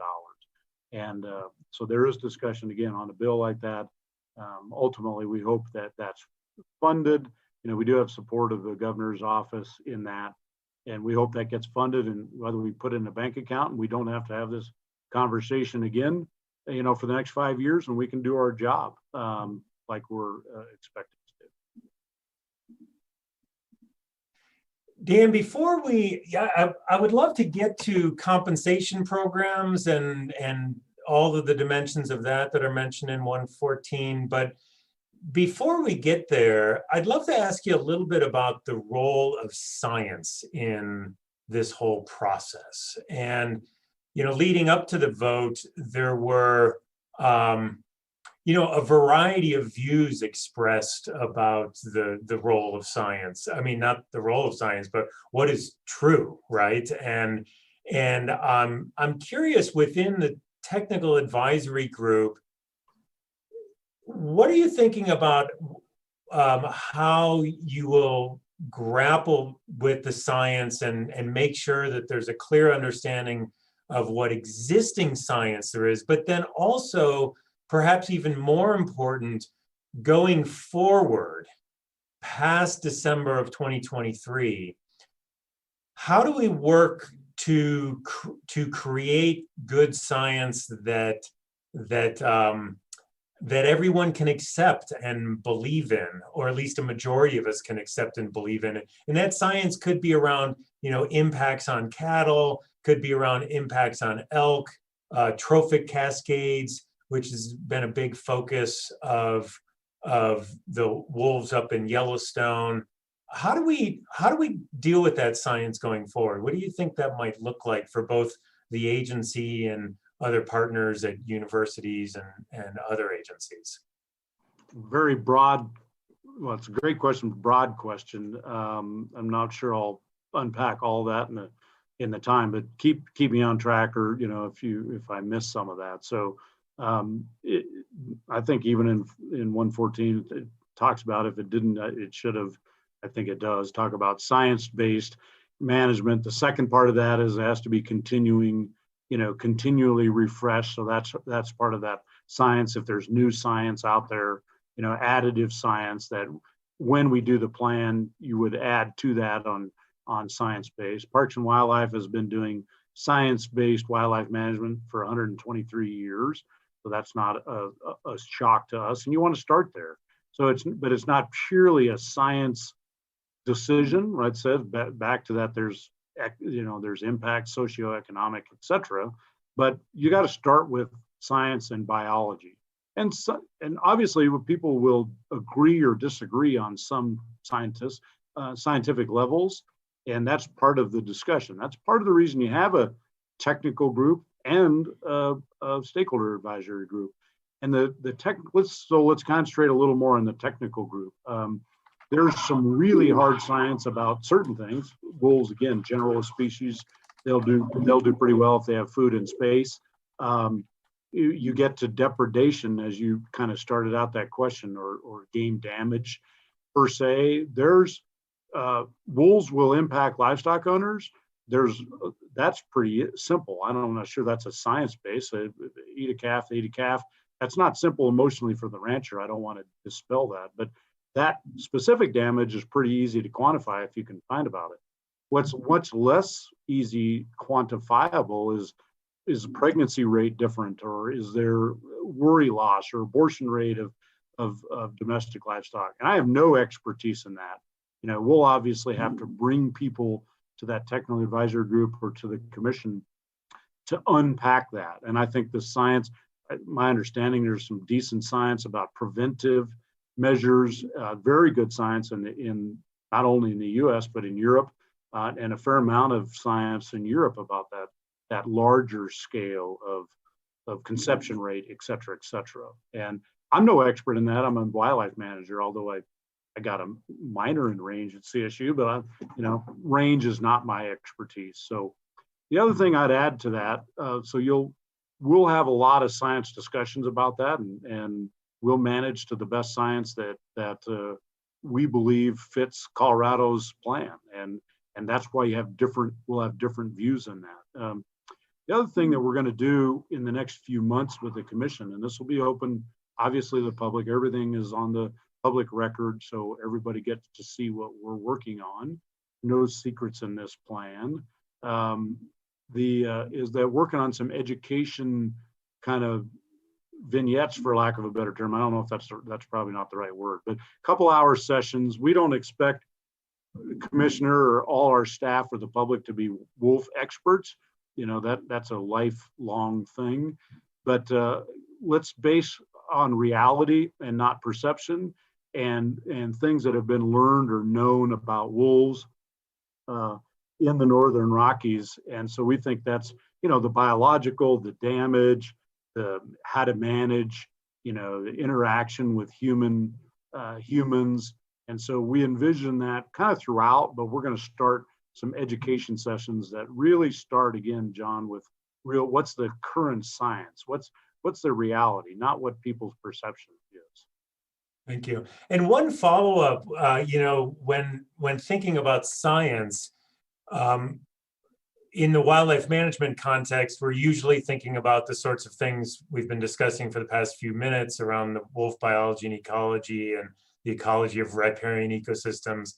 And so there is discussion again on a bill like that. Ultimately, we hope that that's funded. We do have support of the governor's office in that, and we hope that gets funded, and whether we put it in a bank account and we don't have to have this conversation again, for the next 5 years, and we can do our job like we're expected to do. Dan, before I would love to get to compensation programs and all of the dimensions of that are mentioned in 114. But before we get there, I'd love to ask you a little bit about the role of science in this whole process. And, leading up to the vote, there were, a variety of views expressed about the role of science. I mean, not the role of science, but what is true, right? And I'm curious, within the technical advisory group, what are you thinking about how you will grapple with the science and make sure that there's a clear understanding of what existing science there is, but then also, perhaps even more important, going forward past December of 2023, how do we work to create good science that everyone can accept and believe in, or at least a majority of us can accept and believe in it? And that science could be around, impacts on cattle, could be around impacts on elk, trophic cascades, which has been a big focus of the wolves up in Yellowstone. How do we deal with that science going forward? What do you think that might look like for both the agency and other partners at universities and other agencies? Very broad. Well, it's a great question, broad question. I'm not sure I'll unpack all that in the time, but keep me on track, or if I miss some of that. So I think even in 114 it talks about, if it didn't, it should have. I think it does talk about science-based management. The second part of that is it has to be continually refreshed. So that's part of that science. If there's new science out there, additive science, that when we do the plan, you would add to that on science-based. Parks and Wildlife has been doing science-based wildlife management for 123 years. So that's not a shock to us. And you want to start there. So it's not purely a science decision, right? Said back to that, there's impact, socioeconomic, etc. But you got to start with science and biology. And obviously, people will agree or disagree on some scientific levels, and that's part of the discussion. That's part of the reason you have a technical group and a stakeholder advisory group. And let's concentrate a little more on the technical group. There's some really hard science about certain things. Wolves, again, generalist species, they'll do pretty well if they have food and space. You get to depredation, as you kind of started out that question, or game damage per se. There's wolves will impact livestock owners. That's pretty simple. I'm not sure that's a science base. Eat a calf, they eat a calf. That's not simple emotionally for the rancher. I don't want to dispel that, but that specific damage is pretty easy to quantify if you can find about it. What's less easy quantifiable is the pregnancy rate different, or is there worry loss or abortion rate of domestic livestock? And I have no expertise in that. We'll obviously have to bring people to that technical advisory group or to the commission to unpack that. And I think the science, my understanding, there's some decent science about preventive measures, very good science in not only in the US, but in Europe, and a fair amount of science in Europe about that larger scale of conception rate, et cetera, et cetera. And I'm no expert in that. I'm a wildlife manager, although I got a minor in range at CSU, but range is not my expertise. So the other thing I'd add to that, we'll have a lot of science discussions about that, and we'll manage to the best science that we believe fits Colorado's plan, and that's why we'll have different views in that. The other thing that we're going to do in the next few months with the commission, and this will be open, obviously, to the public. Everything is on the public record, so everybody gets to see what we're working on. No secrets in this plan. Is that working on some education kind of vignettes, for lack of a better term. I don't know if that's probably not the right word, but a couple hour sessions. We don't expect the commissioner or all our staff or the public to be wolf experts. That's a lifelong thing, but let's base on reality and not perception, and things that have been learned or known about wolves in the Northern Rockies. And so we think that's, the biological, the damage, the how to manage, the interaction with humans. And so we envision that kind of throughout, but we're going to start some education sessions that really start again, John, with what's the current science? What's the reality, not what people's perception is. Thank you. And one follow-up, when thinking about science, in the wildlife management context, we're usually thinking about the sorts of things we've been discussing for the past few minutes around the wolf biology and ecology and the ecology of riparian ecosystems.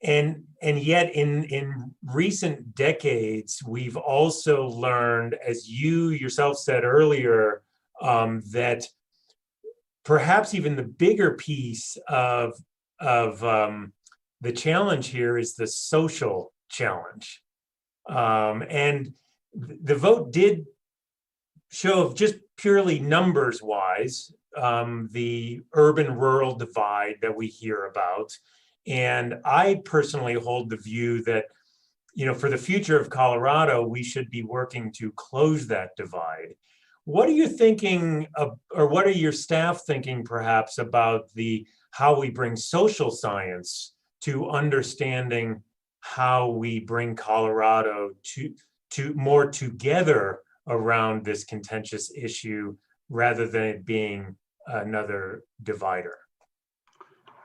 And yet in recent decades, we've also learned, as you yourself said earlier, that perhaps even the bigger piece of the challenge here is the social challenge. And the vote did show, just purely numbers wise, the urban-rural divide that we hear about. And I personally hold the view that, for the future of Colorado, we should be working to close that divide. What are you thinking or what are your staff thinking perhaps about how we bring social science to understanding how we bring Colorado to more together around this contentious issue rather than it being another divider?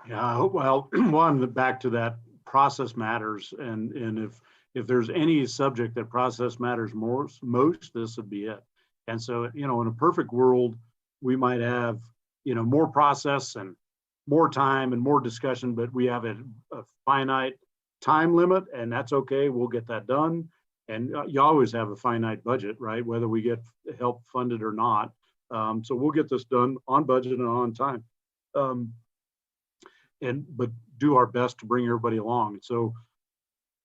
Yeah, well, back to that, process matters, and if there's any subject that process matters most, this would be it. And so, in a perfect world, we might have, more process and more time and more discussion, but we have a finite time limit, and that's okay. We'll get that done. And you always have a finite budget, right? Whether we get help funded or not. So we'll get this done on budget and on time. But do our best to bring everybody along. So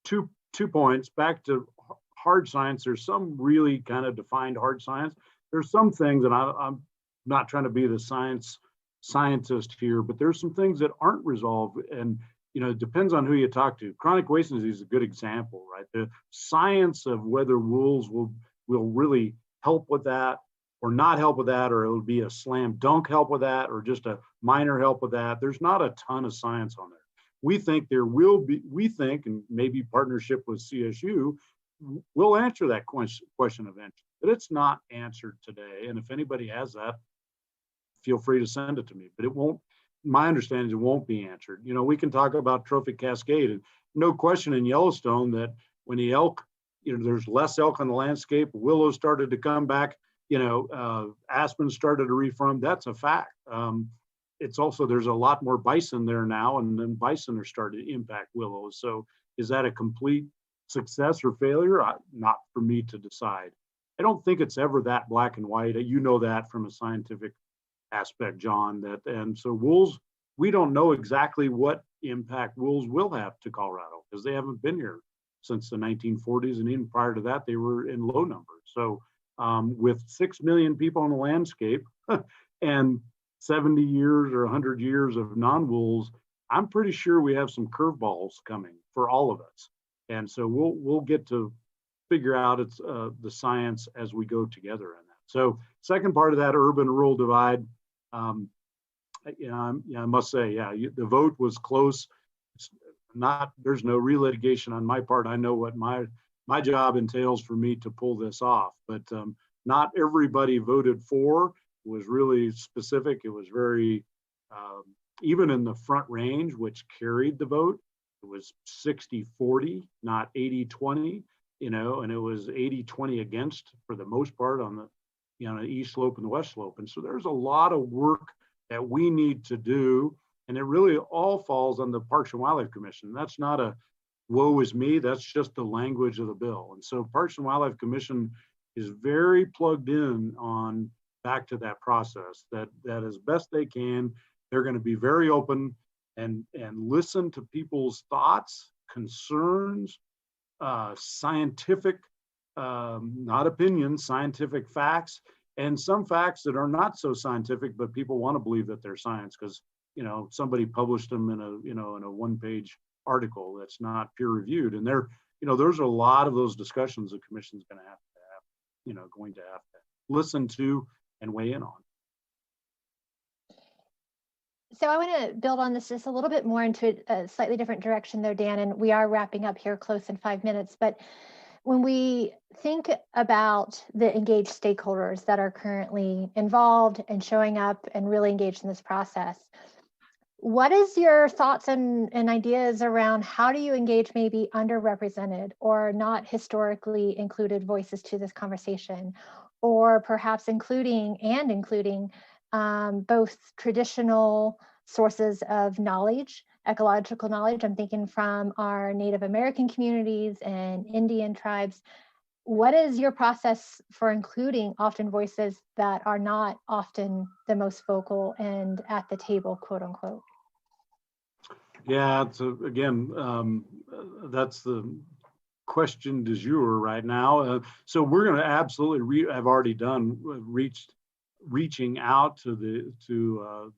two points back to hard science. There's some really kind of defined hard science. There's some things, and I'm not trying to be the scientist here, but there's some things that aren't resolved, and it depends on who you talk to. Chronic wasting disease is a good example, right? The science of whether wolves will really help with that or not help with that, or it would be a slam dunk help with that, or just a minor help with that. There's not a ton of science on there. We think there will be, and maybe partnership with CSU will answer that question eventually, but it's not answered today. And if anybody has that, feel free to send it to me, but it won't, my understanding is it won't be answered. We can talk about trophic cascade, and no question in Yellowstone that when the elk, there's less elk on the landscape, willows started to come back, aspen started to reform. That's a fact. It's also, there's a lot more bison there now, and then bison are starting to impact willows. So is that a complete success or failure? Not for me to decide. I don't think it's ever that black and white. You know that from a scientific aspect, John, and so wolves, we don't know exactly what impact wolves will have to Colorado because they haven't been here since the 1940s, and even prior to that, they were in low numbers. So with 6 million people on the landscape and 70 years or 100 years of non-wolves, I'm pretty sure we have some curveballs coming for all of us. And so we'll get to figure out the science as we go together in that. So second part of that urban-rural divide, I must say, the vote was close. There's no re-litigation on my part. I know what my job entails for me to pull this off, but not everybody voted for. It was really specific. It was very, even in the front range, which carried the vote, it was 60-40, not 80-20, and it was 80-20 against for the most part on the, the east slope and the west slope. And so there's a lot of work that we need to do. And it really all falls on the Parks and Wildlife Commission. That's not a woe is me, that's just the language of the bill. And so Parks and Wildlife Commission is very plugged in on back to that process, that as best they can, they're going to be very open and listen to people's thoughts, concerns, scientific, not opinions, scientific facts, and some facts that are not so scientific, but people want to believe that they're science because, you know, somebody published them in a, you know, in a one-page article that's not peer reviewed. And there, you know, there's a lot of those discussions the commission's going to have, you know, going to have to listen to and weigh in on. So I want to build on this just a little bit more into a slightly different direction though, Dan, and we are wrapping up here close in 5 minutes. But when we think about the engaged stakeholders that are currently involved and showing up and really engaged in this process, what is your thoughts and ideas around how do you engage maybe underrepresented or not historically included voices to this conversation, or perhaps including both traditional sources of knowledge, ecological knowledge? I'm thinking from our Native American communities and Indian tribes. What is your process for including often voices that are not often the most vocal and at the table, quote unquote? Yeah, again, that's the question du jour right now. So we're going to absolutely have already done reaching out to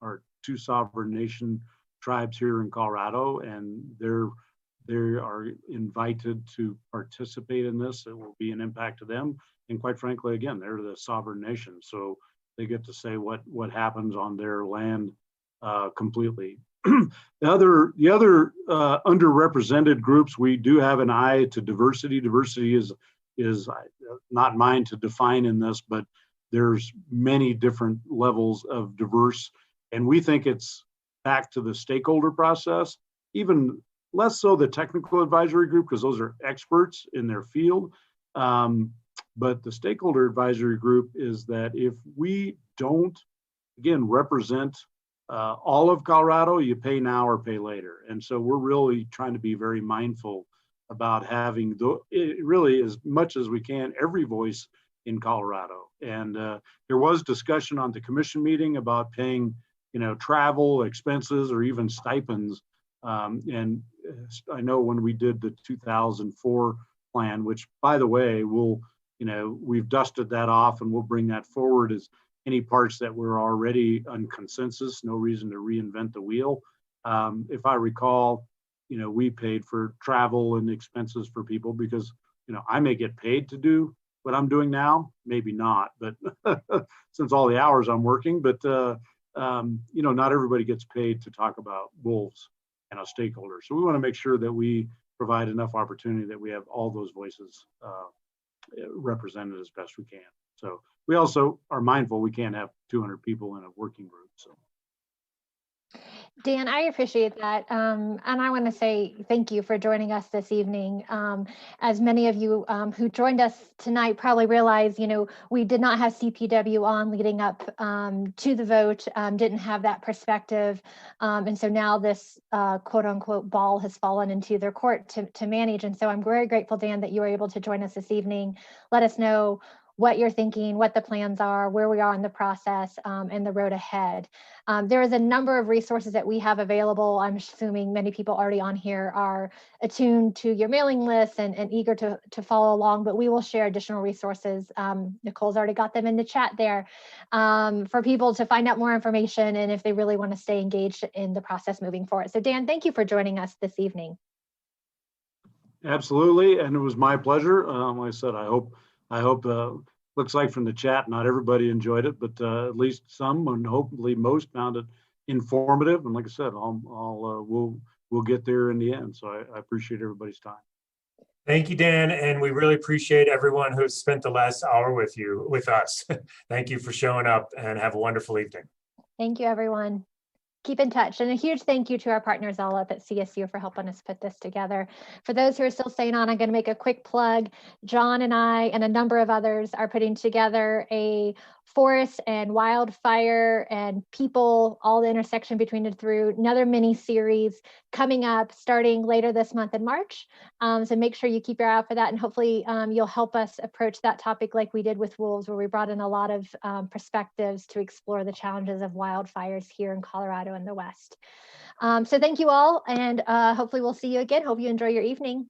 our 2 sovereign nation tribes here in Colorado, and they are invited to participate in this. It will be an impact to them, and quite frankly, again, they're the sovereign nation, so they get to say what happens on their land completely. The other underrepresented groups, we do have an eye to diversity. Diversity is not mine to define in this, but there's many different levels of diverse, and we think it's back to the stakeholder process, even less so the technical advisory group, because those are experts in their field. But the stakeholder advisory group is that if we don't, again, represent all of Colorado, you pay now or pay later. And so we're really trying to be very mindful about having really as much as we can, every voice in Colorado. And there was discussion on the commission meeting about paying, you know, travel expenses or even stipends. And I know when we did the 2004 plan, which by the way, we've dusted that off and we'll bring that forward as any parts that were already on consensus, no reason to reinvent the wheel. If I recall, you know, we paid for travel and expenses for people because, you know, I may get paid to do what I'm doing now, maybe not, but since all the hours I'm working, but, you know, not everybody gets paid to talk about wolves and a stakeholder. So we want to make sure that we provide enough opportunity that we have all those voices represented as best we can. So we also are mindful we can't have 200 people in a working group. So, Dan, I appreciate that. And I want to say thank you for joining us this evening. As many of you who joined us tonight probably realize, you know, we did not have CPW on leading up to the vote, didn't have that perspective. And so now this quote unquote ball has fallen into their court to manage. And so I'm very grateful, Dan, that you were able to join us this evening. Let us know what you're thinking, what the plans are, where we are in the process, and the road ahead. There is a number of resources that we have available. I'm assuming many people already on here are attuned to your mailing list and eager to follow along, but we will share additional resources. Nicole's already got them in the chat there for people to find out more information and if they really want to stay engaged in the process moving forward. So Dan, thank you for joining us this evening. absolutely, and it was my pleasure. Like I said, I hope looks like from the chat, not everybody enjoyed it, but at least some, and hopefully most found it informative. And like I said, we'll get there in the end. So I appreciate everybody's time. Thank you, Dan. And we really appreciate everyone who's spent the last hour with us. Thank you for showing up and have a wonderful evening. Thank you, everyone. Keep in touch. And a huge thank you to our partners all up at CSU for helping us put this together. For those who are still staying on, I'm going to make a quick plug. John and I and a number of others are putting together a forest and wildfire and people, all the intersection between the through, another mini series coming up starting later this month in March. So make sure you keep your eye out for that, and hopefully you'll help us approach that topic like we did with wolves, where we brought in a lot of perspectives to explore the challenges of wildfires here in Colorado and the West. So thank you all, and hopefully we'll see you again. Hope you enjoy your evening.